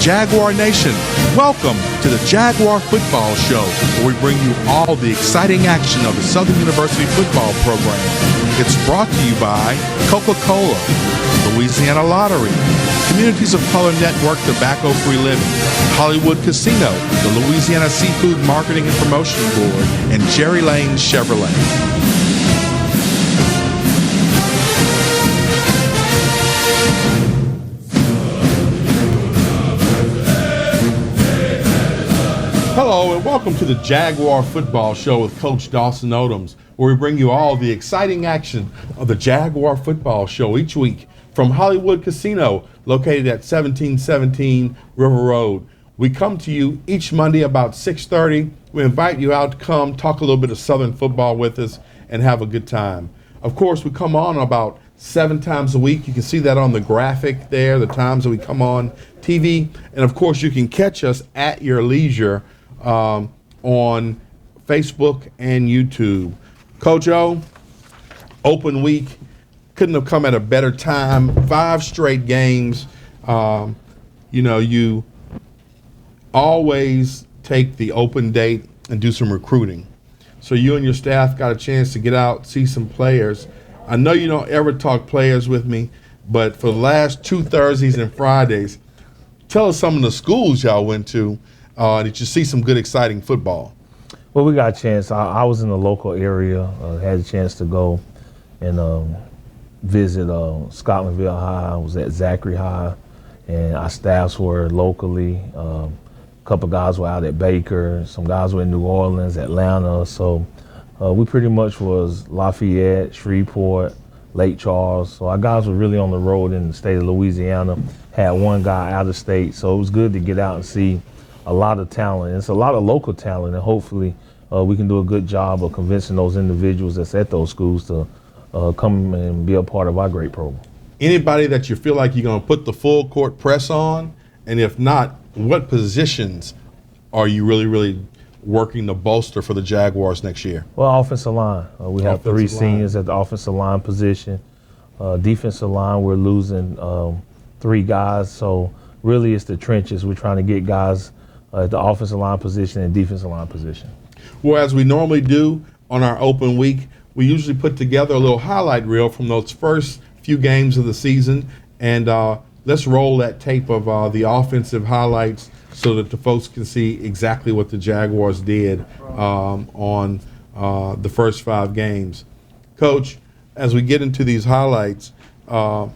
Jaguar Nation, welcome to the Jaguar Football Show, where we bring you all the exciting action of the Southern University football program. It's brought to you by Coca-Cola, Louisiana Lottery, Communities of Color Network Tobacco-Free Living, Hollywood Casino, the Louisiana Seafood Marketing and Promotion Board, and Jerry Lane Chevrolet. Hello and welcome to the Jaguar Football Show with Coach Dawson Odums, where we bring you all the exciting action of the Jaguar Football Show each week from Hollywood Casino, located at 1717 River Road. We come to you each Monday about 6:30. We invite you out to come talk a little bit of Southern football with us and have a good time. Of course, we come on about 7 times a week. You can see that on the graphic there, the times that we come on TV. And of course, you can catch us at your leisure on Facebook and YouTube. Coach O, open week, couldn't have come at a better time. 5 straight games. You always take the open date and do some recruiting. So you and your staff got a chance to get out, see some players. I know you don't ever talk players with me, but for the last 2 Thursdays and Fridays, tell us some of the schools y'all went to. Did you see some good, exciting football? Well, we got a chance. I was in the local area, had a chance to go and visit Scotlandville High. I was at Zachary High, and our staffs were locally. A couple guys were out at Baker. Some guys were in New Orleans, Atlanta. So we pretty much was Lafayette, Shreveport, Lake Charles. So our guys were really on the road in the state of Louisiana. Had one guy out of state, so it was good to get out and see a lot of talent. It's a lot of local talent, and hopefully we can do a good job of convincing those individuals that's at those schools to come and be a part of our great program. Anybody that you feel like you're going to put the full court press on? And if not, what positions are you really working to bolster for the Jaguars next year? Well, offensive line. We have 3 seniors at the offensive line position. Defensive line, we're losing 3 guys. So really it's the trenches. We're trying to get guys at the offensive line position and defensive line position. Well, as we normally do on our open week, we usually put together a little highlight reel from those first few games of the season. And let's roll that tape of the offensive highlights so that the folks can see exactly what the Jaguars did on the first 5 games. Coach, as we get into these highlights, I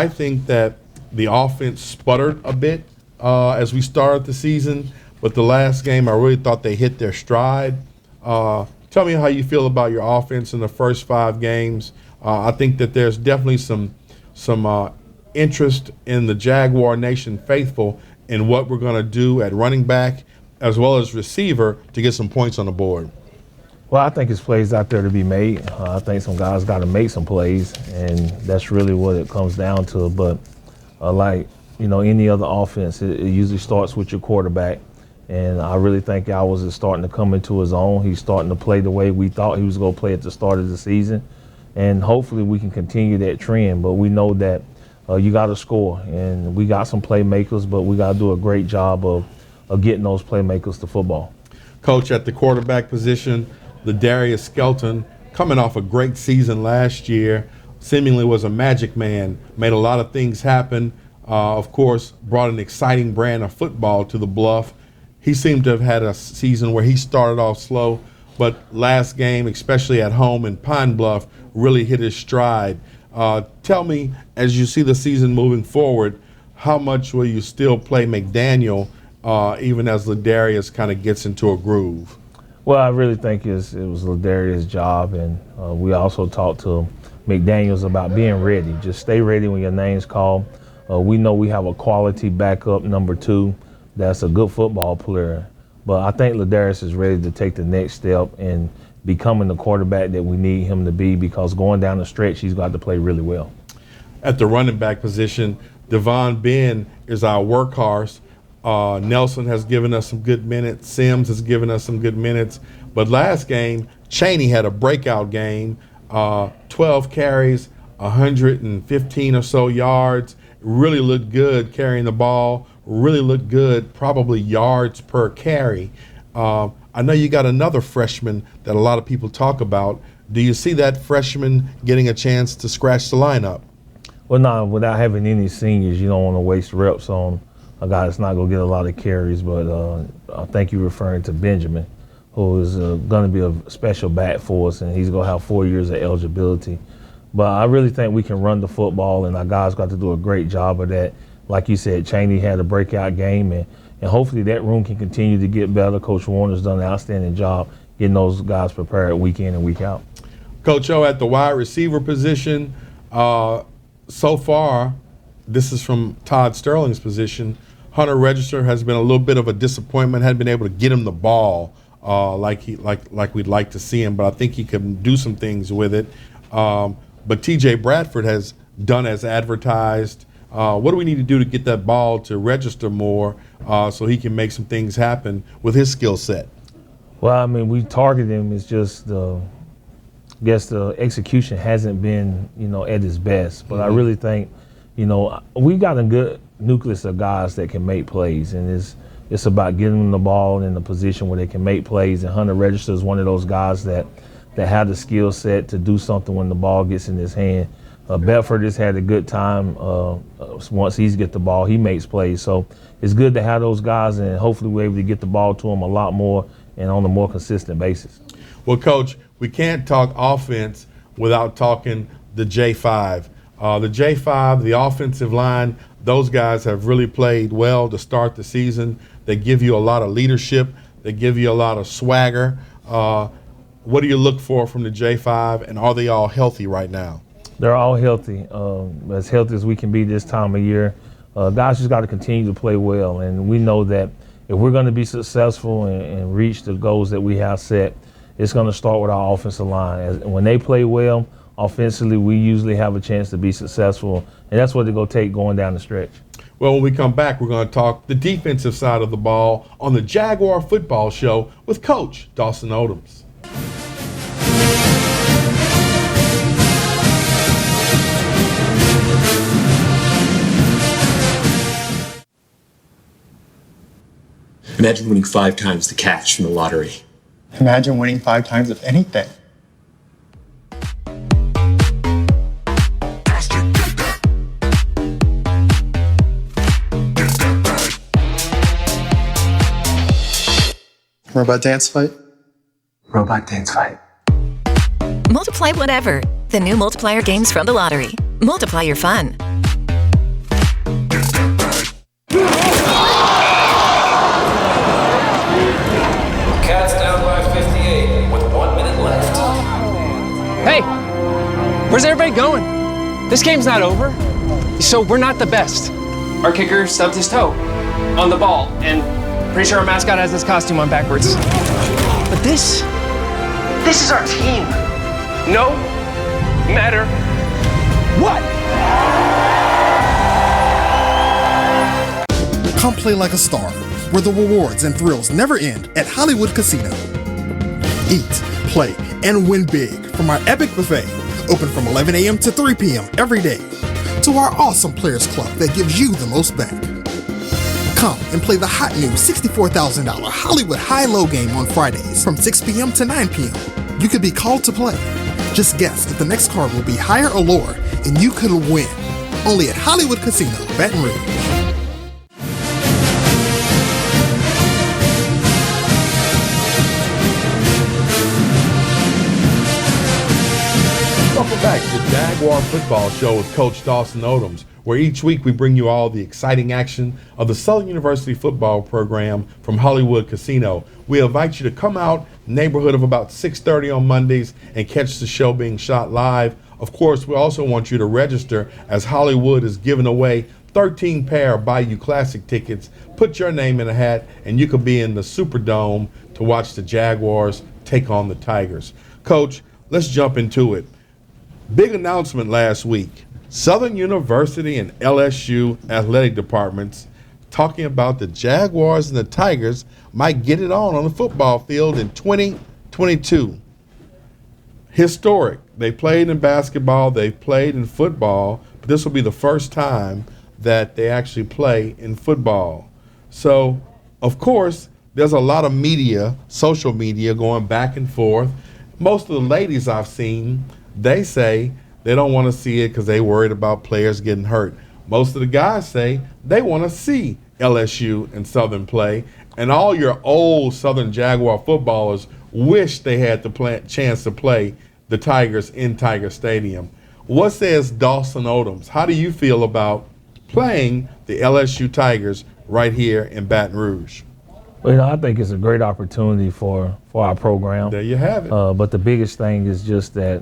think that the offense sputtered a bit as we started the season, but the last game I really thought they hit their stride. Tell me how you feel about your offense in the first 5 games. I think that there's definitely some interest in the Jaguar Nation faithful in what we're going to do at running back as well as receiver to get some points on the board. Well, I think there's plays out there to be made. I think some guys got to make some plays, and that's really what it comes down to. But any other offense, it usually starts with your quarterback. And I really think ours is starting to come into his own. He's starting to play the way we thought he was going to play at the start of the season. And hopefully we can continue that trend. But we know that you got to score. And we got some playmakers, but we got to do a great job of getting those playmakers to football. Coach, at the quarterback position, Ladarius Skelton, coming off a great season last year, seemingly was a magic man, made a lot of things happen. Of course, brought an exciting brand of football to the Bluff. He seemed to have had a season where he started off slow, but last game, especially at home in Pine Bluff, really hit his stride. Tell me, as you see the season moving forward, how much will you still play McDaniel even as Ladarius kind of gets into a groove? Well, I really think it was Ladarius' job, and we also talked to McDaniels about being ready. Just stay ready when your name's called. We know we have a quality backup number 2 that's a good football player. But I think Ladarius is ready to take the next step in becoming the quarterback that we need him to be, because going down the stretch, he's got to play really well. At the running back position, Devon Ben is our workhorse. Nelson has given us some good minutes. Sims has given us some good minutes. But last game, Chaney had a breakout game, 12 carries, 115 or so yards. Really looked good carrying the ball, really looked good, probably yards per carry. I know you got another freshman that a lot of people talk about. Do you see that freshman getting a chance to scratch the lineup? Well, no, without having any seniors, you don't want to waste reps on a guy that's not going to get a lot of carries. But I think you're referring to Benjamin, who is going to be a special back for us, and he's going to have 4 years of eligibility. But I really think we can run the football, and our guys got to do a great job of that. Like you said, Chaney had a breakout game, and hopefully that room can continue to get better. Coach Warner's done an outstanding job getting those guys prepared week in and week out. Coach O, at the wide receiver position, so far, this is from Todd Sterling's position, Hunter Register has been a little bit of a disappointment, hadn't been able to get him the ball like we'd like to see him, but I think he can do some things with it. But T.J. Bradford has done as advertised. What do we need to do to get that ball to register more so he can make some things happen with his skill set? Well, I mean, we targeted him. It's just I guess the execution hasn't been, at its best. But I really think, we got a good nucleus of guys that can make plays, and it's about getting them the ball in a position where they can make plays. And Hunter Register is one of those guys that have the skill set to do something when the ball gets in his hand. Bedford has had a good time. Once he's get the ball, he makes plays. So it's good to have those guys, and hopefully we're able to get the ball to them a lot more and on a more consistent basis. Well, Coach, we can't talk offense without talking the J5. The J5, the offensive line, those guys have really played well to start the season. They give you a lot of leadership. They give you a lot of swagger. What do you look for from the J5, and are they all healthy right now? They're all healthy, as healthy as we can be this time of year. Guys just got to continue to play well, and we know that if we're going to be successful and reach the goals that we have set, it's going to start with our offensive line. When they play well, offensively, we usually have a chance to be successful, and that's what they're going to take going down the stretch. Well, when we come back, we're going to talk the defensive side of the ball on the Jaguar Football Show with Coach Dawson Odums. Imagine winning 5 times the cash from the lottery. Imagine winning 5 times of anything. Robot dance fight? Robot dance fight. Multiply whatever. The new multiplier games from the lottery. Multiply your fun. Cats down by 58 with 1 minute left. Hey, where's everybody going? This game's not over. So we're not the best. Our kicker stubbed his toe on the ball, and pretty sure our mascot has this costume on backwards. But this is our team. No matter what. Come play like a star, where the rewards and thrills never end at Hollywood Casino. Eat, play, and win big from our epic buffet, open from 11 a.m. to 3 p.m. every day, to our awesome Players Club that gives you the most back. Come and play the hot new $64,000 Hollywood High-Low game on Fridays from 6 p.m. to 9 p.m. You could be called to play. Just guess if the next card will be higher or lower, and you could win. Only at Hollywood Casino, Baton Rouge. Welcome back to the Jaguar Football Show with Coach Dawson Odums, where each week we bring you all the exciting action of the Southern University football program from Hollywood Casino. We invite you to come out, neighborhood of about 6:30 on Mondays, and catch the show being shot live. Of course, we also want you to register, as Hollywood is giving away 13 pair of Bayou Classic tickets. Put your name in a hat, and you could be in the Superdome to watch the Jaguars take on the Tigers. Coach, let's jump into it. Big announcement last week. Southern University and LSU athletic departments talking about the Jaguars and the Tigers might get it on the football field in 2022. Historic. They played in basketball, they played in football, but this will be the first time that they actually play in football. So, of course, there's a lot of media, social media, going back and forth. Most of the ladies I've seen, they say they don't want to see it because they worried about players getting hurt. Most of the guys say they want to see LSU and Southern play. And all your old Southern Jaguar footballers wish they had the chance to play the Tigers in Tiger Stadium. What says Dawson Odums? How do you feel about playing the LSU Tigers right here in Baton Rouge? Well, I think it's a great opportunity for our program. There you have it. But the biggest thing is just that,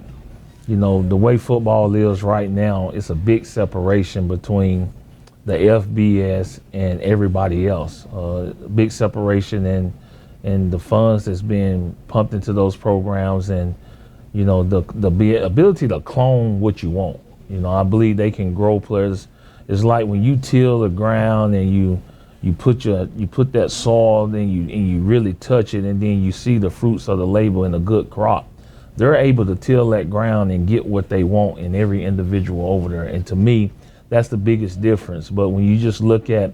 the way football is right now, it's a big separation between the FBS and everybody else. Big separation in the funds that's being pumped into those programs, and the ability to clone what you want. I believe they can grow players. It's like when you till the ground and you put that soil and you really touch it, and then you see the fruits of the labor in a good crop. They're able to till that ground and get what they want in every individual over there. And to me, that's the biggest difference. But when you just look at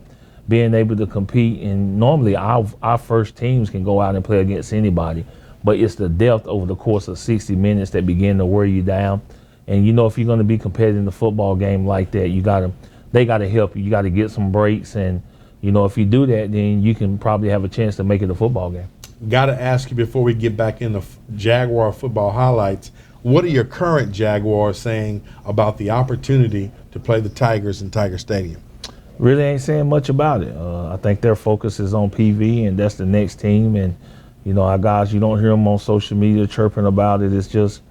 being able to compete, and normally our first teams can go out and play against anybody, but it's the depth over the course of 60 minutes that begin to wear you down. And if you're going to be competitive in the football game like that, they got to help you. You got to get some breaks, and if you do that, then you can probably have a chance to make it a football game. Got to ask you before we get back into Jaguar football highlights, what are your current Jaguars saying about the opportunity to play the Tigers in Tiger Stadium? Really ain't saying much about it. I think their focus is on PV, and that's the next team. And, our guys, you don't hear them on social media chirping about it. It's just,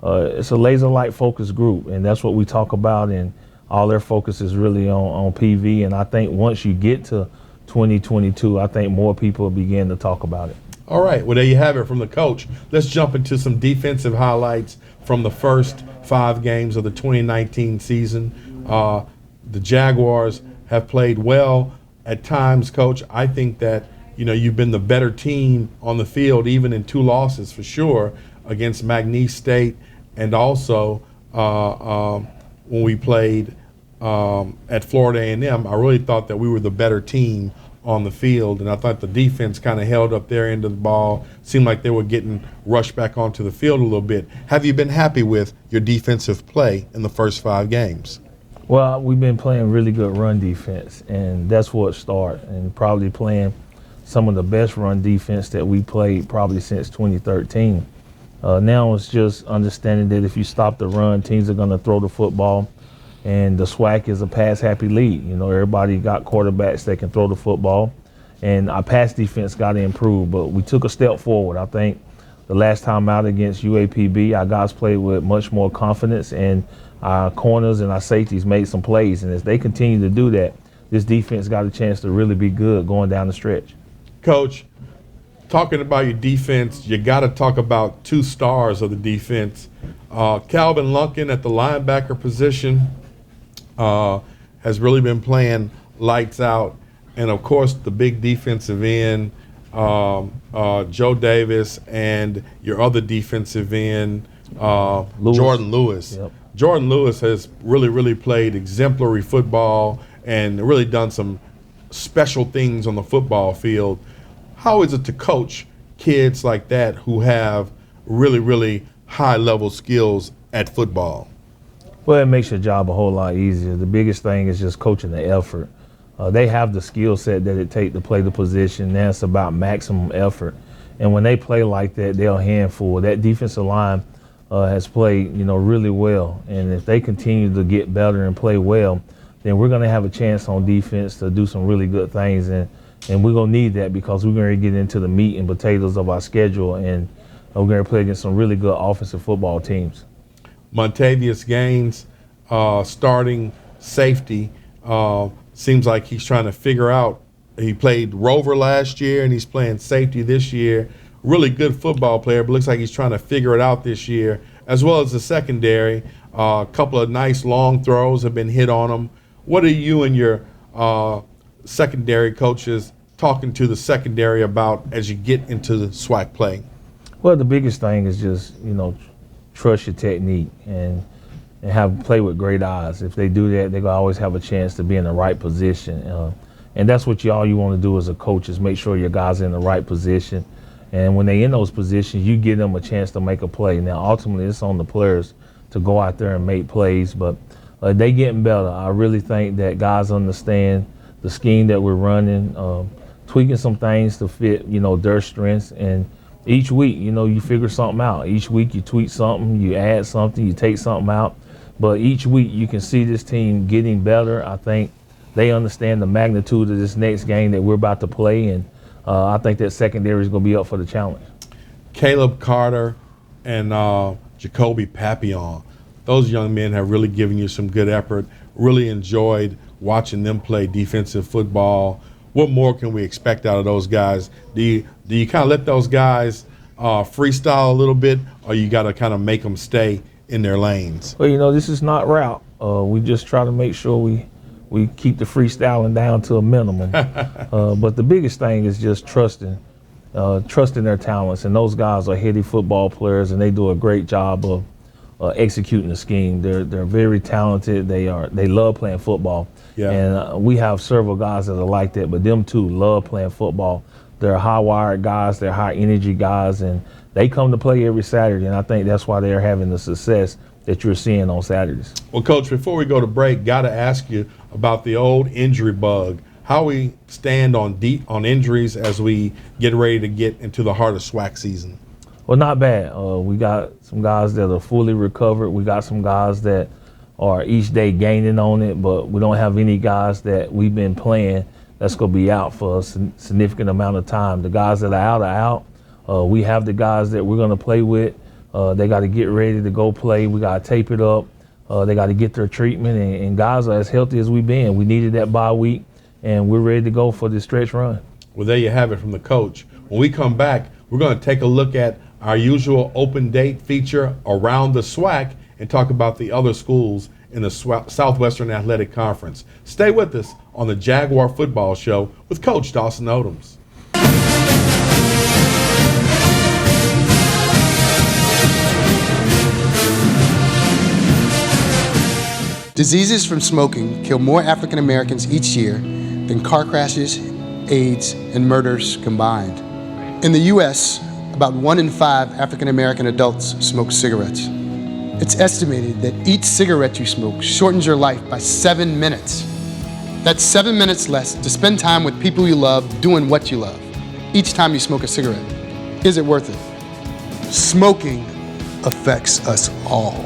it's a laser-like focused group, and that's what we talk about. And all their focus is really on PV. And I think once you get to 2022, I think more people begin to talk about it. All right, well, there you have it from the coach. Let's jump into some defensive highlights from the first 5 games of the 2019 season. The Jaguars have played well at times, Coach. I think that, you've been the better team on the field, even in 2 losses for sure, against McNeese State, and also when we played at Florida A&M. I really thought that we were the better team on the field, and I thought the defense kind of held up their end of the ball. Seemed like they were getting rushed back onto the field a little bit. Have you been happy with your defensive play in the first 5 games? Well, we've been playing really good run defense, and that's what started, and probably playing some of the best run defense that we played probably since 2013. Now it's just understanding that if you stop the run, teams are going to throw the football. And the SWAC is a pass-happy league. Everybody got quarterbacks that can throw the football. And our pass defense got to improve. But we took a step forward. I think the last time out against UAPB, our guys played with much more confidence, and our corners and our safeties made some plays. And as they continue to do that, this defense got a chance to really be good going down the stretch. Coach, talking about your defense, you got to talk about 2 stars of the defense. Calvin Lunkin at the linebacker position has really been playing lights out. And, of course, the big defensive end, Joe Davis, and your other defensive end, Jordan Lewis. Yep. Jordan Lewis has really played exemplary football and really done some special things on the football field. How is it to coach kids like that who have really high-level skills at football? Well, it makes your job a whole lot easier. The biggest thing is just coaching the effort. They have the skill set that it takes to play the position. Now it's about maximum effort. And when they play like that, they're a handful. That defensive line has played, really well. And if they continue to get better and play well, then we're going to have a chance on defense to do some really good things. And we're going to need that because we're going to get into the meat and potatoes of our schedule, and we're going to play against some really good offensive football teams. Montavious Gaines, starting safety, seems like he's trying to figure out. He played Rover last year, and he's playing safety this year. Really good football player, but looks like he's trying to figure it out this year, as well as the secondary. A couple of nice long throws have been hit on him. What are you and your secondary coaches talking to the secondary about as you get into the SWAC play? Well, the biggest thing is just, trust your technique. And, and have play with great eyes. If they do that, they're gonna always have a chance to be in the right position. And that's what all you want to do as a coach is make sure your guys are in the right position. And when they're in those positions, you give them a chance to make a play. Now, ultimately, it's on the players to go out there and make plays, but they getting better. I really think that guys understand the scheme that we're running, tweaking some things to fit, their strengths. And each week, you figure something out. Each week you tweak something, you add something, you take something out. But each week you can see this team getting better. I think they understand the magnitude of this next game that we're about to play, and I think that secondary is going to be up for the challenge. Caleb Carter and Jacoby Papillon, those young men have really given you some good effort. Really enjoyed watching them play defensive football. What more can we expect out of those guys? Do you kind of let those guys freestyle a little bit, or you got to kind of make them stay in their lanes? Well, this is not route. We just try to make sure we keep the freestyling down to a minimum. But the biggest thing is just trusting their talents. And those guys are heady football players, and they do a great job of executing the scheme. They're very talented. They love playing football. Yeah. And we have several guys that are like that, but them too love playing football. They're high-wired guys. They're high-energy guys, and they come to play every Saturday. And I think that's why they're having the success that you're seeing on Saturdays. Well, Coach, before we go to break, got to ask you about the old injury bug. How we stand on injuries as we get ready to get into the heart of SWAC season? Well, not bad. We got some guys that are fully recovered. We got some guys that are each day gaining on it, but we don't have any guys that we've been playing that's going to be out for a significant amount of time. The guys that are out. We have the guys that we're going to play with. They got to get ready to go play. We got to tape it up. They got to get their treatment, and guys are as healthy as we've been. We needed that bye week, and we're ready to go for the stretch run. Well, there you have it from the coach. When we come back, we're going to take a look at our usual open date feature around the SWAC and talk about the other schools in the Southwestern Athletic Conference. Stay with us on the Jaguar Football Show with Coach Dawson Odums. Diseases from smoking kill more African Americans each year than car crashes, AIDS, and murders combined. In the U.S., about 1 in 5 African American adults smoke cigarettes. It's estimated that each cigarette you smoke shortens your life by 7 minutes. That's 7 minutes less to spend time with people you love doing what you love. Each time you smoke a cigarette, is it worth it? Smoking affects us all.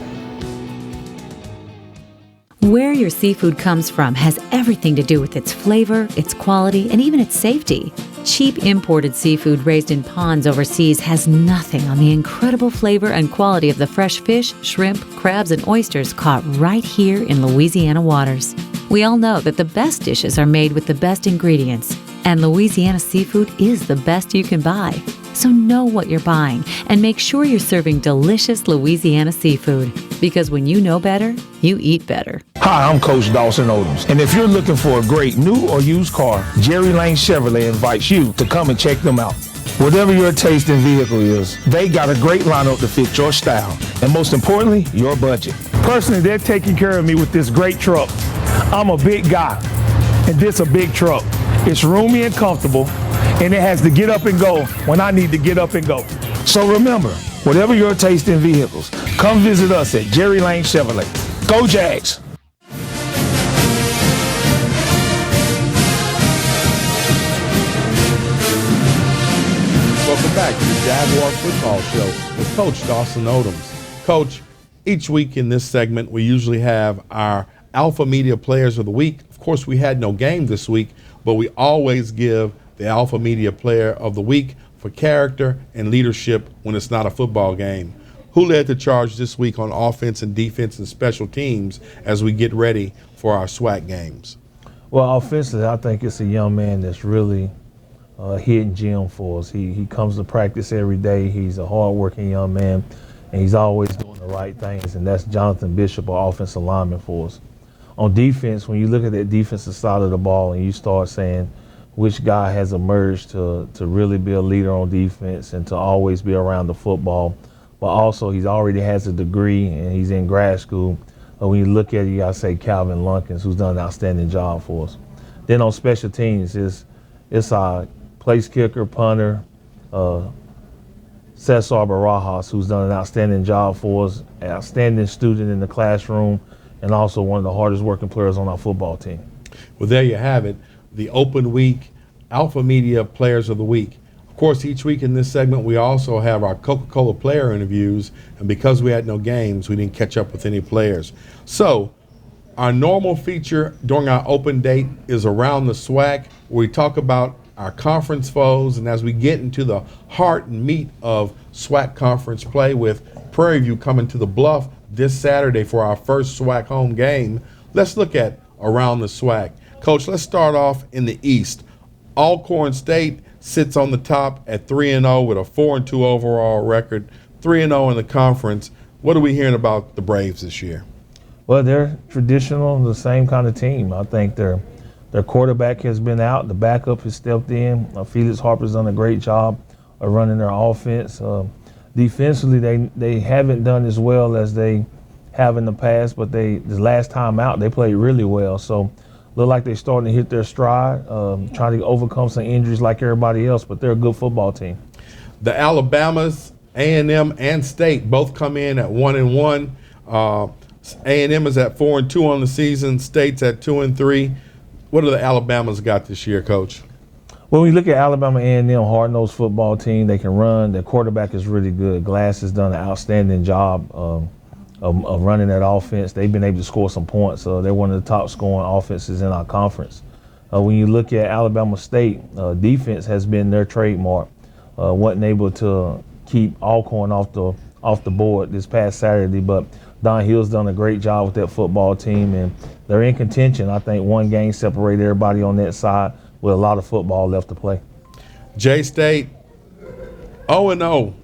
Where your seafood comes from has everything to do with its flavor, its quality, and even its safety. Cheap imported seafood raised in ponds overseas has nothing on the incredible flavor and quality of the fresh fish, shrimp, crabs, and oysters caught right here in Louisiana waters. We all know that the best dishes are made with the best ingredients, and Louisiana seafood is the best you can buy. So know what you're buying and make sure you're serving delicious Louisiana seafood. Because when you know better, you eat better. Hi, I'm Coach Dawson Odums. And if you're looking for a great new or used car, Jerry Lane Chevrolet invites you to come and check them out. Whatever your taste in vehicle is, they got a great lineup to fit your style. And most importantly, your budget. Personally, they're taking care of me with this great truck. I'm a big guy, and this a big truck. It's roomy and comfortable, and it has to get up and go when I need to get up and go. So remember, whatever your taste in vehicles, come visit us at Jerry Lane Chevrolet. Go Jags! Welcome back to the Jaguar Football Show with Coach Dawson Odums. Coach, each week in this segment, we usually have our Alpha Media Players of the Week. Of course, we had no game this week, but we always give the Alpha Media Player of the Week for character and leadership when it's not a football game. Who led the charge this week on offense and defense and special teams as we get ready for our SWAC games? Well, offensively, I think it's a young man that's really hidden gem for us. He comes to practice every day. He's a hard-working young man, and he's always doing the right things, and that's Jonathan Bishop, our offensive lineman for us. On defense, when you look at that defensive side of the ball and you start saying which guy has emerged to really be a leader on defense and to always be around the football, but also he's already has a degree and he's in grad school, When you look at it, you got to say Calvin Lunkins, who's done an outstanding job for us. Then on special teams, it's our place kicker, punter, Cesar Barajas, who's done an outstanding job for us, an outstanding student in the classroom, and also one of the hardest working players on our football team. Well, there you have it, the Open Week Alpha Media Players of the Week. Of course, each week in this segment, we also have our Coca-Cola player interviews, and because we had no games, we didn't catch up with any players. So, our normal feature during our open date is Around the SWAC, where we talk about our conference foes, and as we get into the heart and meat of SWAC conference play with Prairie View coming to the Bluff this Saturday for our first SWAC home game, let's look at Around the SWAC. Coach, let's start off in the East. Alcorn State sits on the top at 3-0 with a 4-2 overall record, 3-0 in the conference. What are we hearing about the Braves this year? Well, they're traditional, the same kind of team. I think their quarterback has been out. The backup has stepped in. Felix Harper's done a great job of running their offense. Defensively, they haven't done as well as they have in the past, but the last time out, they played really well. So look like they're starting to hit their stride, trying to overcome some injuries like everybody else, but they're a good football team. The Alabamas, A&M, and State both come in at 1-1. A&M is at 4-2 on the season. State's at 2-3. What do the Alabamas got this year, Coach? When we look at Alabama A&M, hard-nosed football team, they can run. Their quarterback is really good. Glass has done an outstanding job of running that offense. They've been able to score some points. They're one of the top scoring offenses in our conference. When you look at Alabama State, defense has been their trademark. Wasn't able to keep Alcorn off the board this past Saturday, but Don Hill's done a great job with that football team, and they're in contention. I think one game separated everybody on that side with a lot of football left to play. J-State 0-0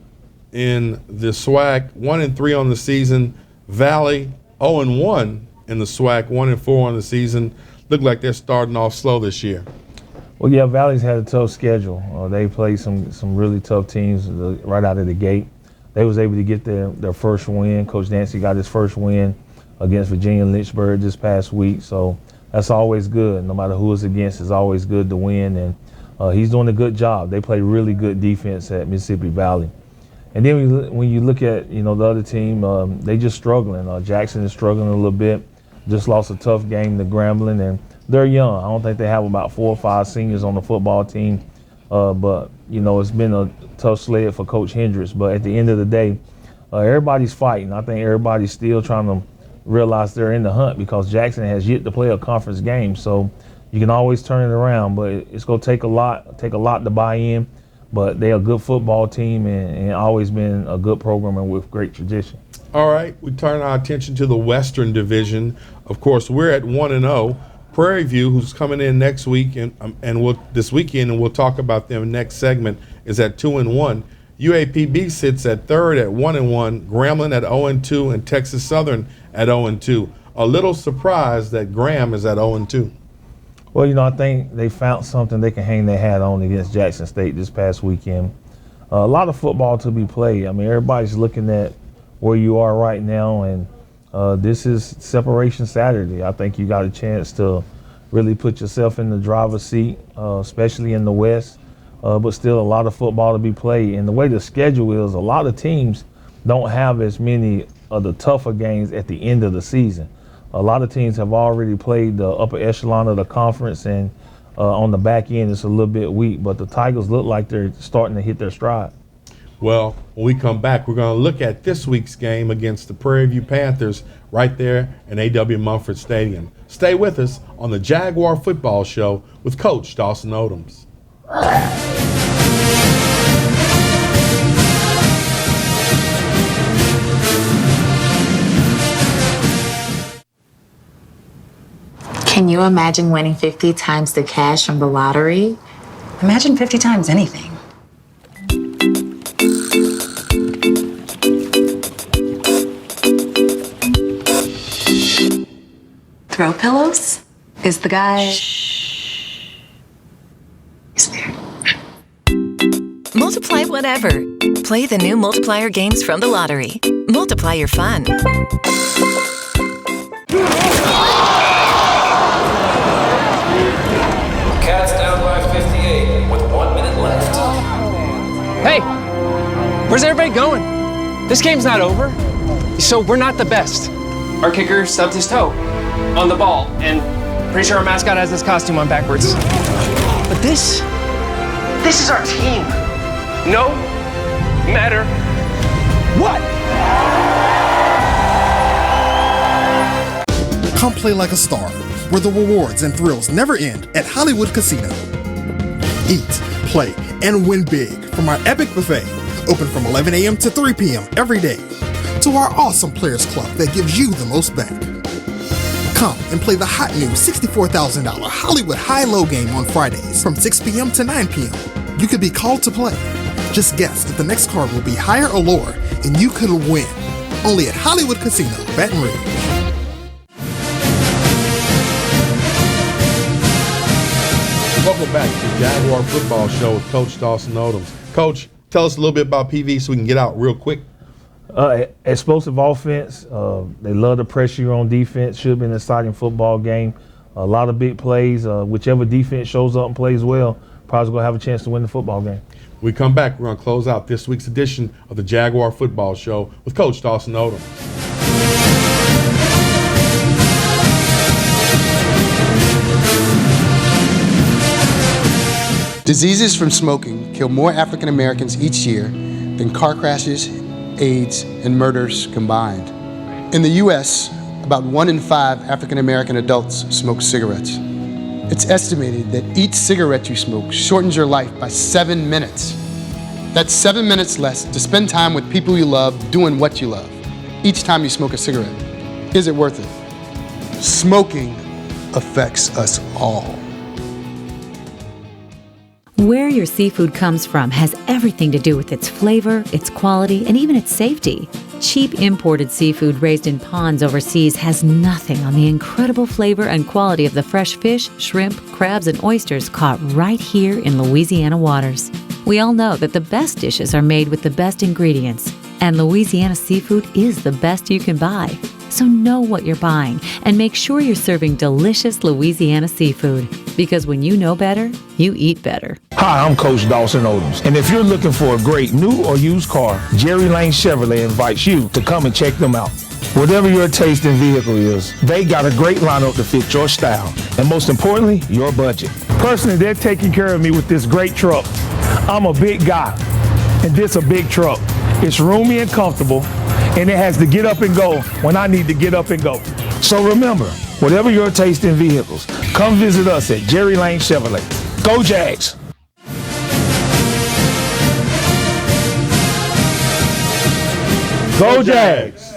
in the SWAC, 1-3 on the season. Valley 0-1 in the SWAC, 1-4 on the season. Look like they're starting off slow this year. Well, yeah, Valley's had a tough schedule. They played some really tough teams right out of the gate. They was able to get their first win. Coach Nancy got his first win against Virginia Lynchburg this past week, so that's always good. No matter who it's against, it's always good to win, and he's doing a good job. They play really good defense at Mississippi Valley. And then when you look at the other team, they just struggling. Jackson is struggling a little bit. Just lost a tough game to Grambling, and they're young. I don't think they have about 4 or 5 seniors on the football team, but it's been a tough sled for Coach Hendricks. But at the end of the day, everybody's fighting. I think everybody's still trying to realize they're in the hunt because Jackson has yet to play a conference game. So you can always turn it around, but it's going to take a lot to buy in. But they're a good football team and always been a good program and with great tradition. All right, we turn our attention to the Western Division. Of course, we're at 1-0. Prairie View, who's coming in next week this weekend, and we'll talk about them next segment, is at 2-1. UAPB sits at third at 1-1. Grambling at 0-2, and Texas Southern at 0-2. A little surprised that Graham is at 0-2. Well, I think they found something they can hang their hat on against Jackson State this past weekend. A lot of football to be played. I mean, everybody's looking at where you are right now, and this is Separation Saturday. I think you got a chance to really put yourself in the driver's seat, especially in the West, but still a lot of football to be played. And the way the schedule is, a lot of teams don't have as many of the tougher games at the end of the season. A lot of teams have already played the upper echelon of the conference, and on the back end it's a little bit weak, but the Tigers look like they're starting to hit their stride. Well, when we come back, we're going to look at this week's game against the Prairie View Panthers right there in A.W. Mumford Stadium. Stay with us on the Jaguar Football Show with Coach Dawson Odums. Can you imagine winning 50 times the cash from the lottery? Imagine 50 times anything. Throw pillows? Is the guy... He's there. Multiply whatever. Play the new multiplier games from the lottery. Multiply your fun. Cats down by 58 with 1 minute left. Hey, where's everybody going? This game's not over. So we're not the best. Our kicker stubbed his toe on the ball, and pretty sure our mascot has his costume on backwards. But this is our team. No matter what. Come play like a star, where the rewards and thrills never end at Hollywood Casino. Eat, play, and win big from our epic buffet, open from 11 a.m. to 3 p.m. every day, to our awesome Players Club that gives you the most back. Come and play the hot new $64,000 Hollywood High-Low game on Fridays from 6 p.m. to 9 p.m. You could be called to play. Just guess if the next card will be higher or lower, and you could win. Only at Hollywood Casino, Baton Rouge. Welcome back to the Jaguar Football Show with Coach Dawson Odums. Coach, tell us a little bit about PV so we can get out real quick. Explosive offense. They love to pressure you on defense. Should have been an exciting football game. A lot of big plays. Whichever defense shows up and plays well, probably going to have a chance to win the football game. When we come back, we're going to close out this week's edition of the Jaguar Football Show with Coach Dawson Odums. Diseases from smoking kill more African Americans each year than car crashes, AIDS, and murders combined. In the U.S., about 1 in 5 African American adults smoke cigarettes. It's estimated that each cigarette you smoke shortens your life by 7 minutes. That's 7 minutes less to spend time with people you love doing what you love. Each time you smoke a cigarette, is it worth it? Smoking affects us all. Where your seafood comes from has everything to do with its flavor, its quality, and even its safety. Cheap imported seafood raised in ponds overseas has nothing on the incredible flavor and quality of the fresh fish, shrimp, crabs, and oysters caught right here in Louisiana waters. We all know that the best dishes are made with the best ingredients, and Louisiana seafood is the best you can buy. So know what you're buying and make sure you're serving delicious Louisiana seafood. Because when you know better, you eat better. Hi, I'm Coach Dawson Odums. And if you're looking for a great new or used car, Jerry Lane Chevrolet invites you to come and check them out. Whatever your taste in vehicle is, they got a great lineup to fit your style. And most importantly, your budget. Personally, they're taking care of me with this great truck. I'm a big guy, and this a big truck. It's roomy and comfortable, and it has to get up and go when I need to get up and go. So remember, whatever your taste in vehicles, come visit us at Jerry Lane Chevrolet. Go Jags! Go Jags!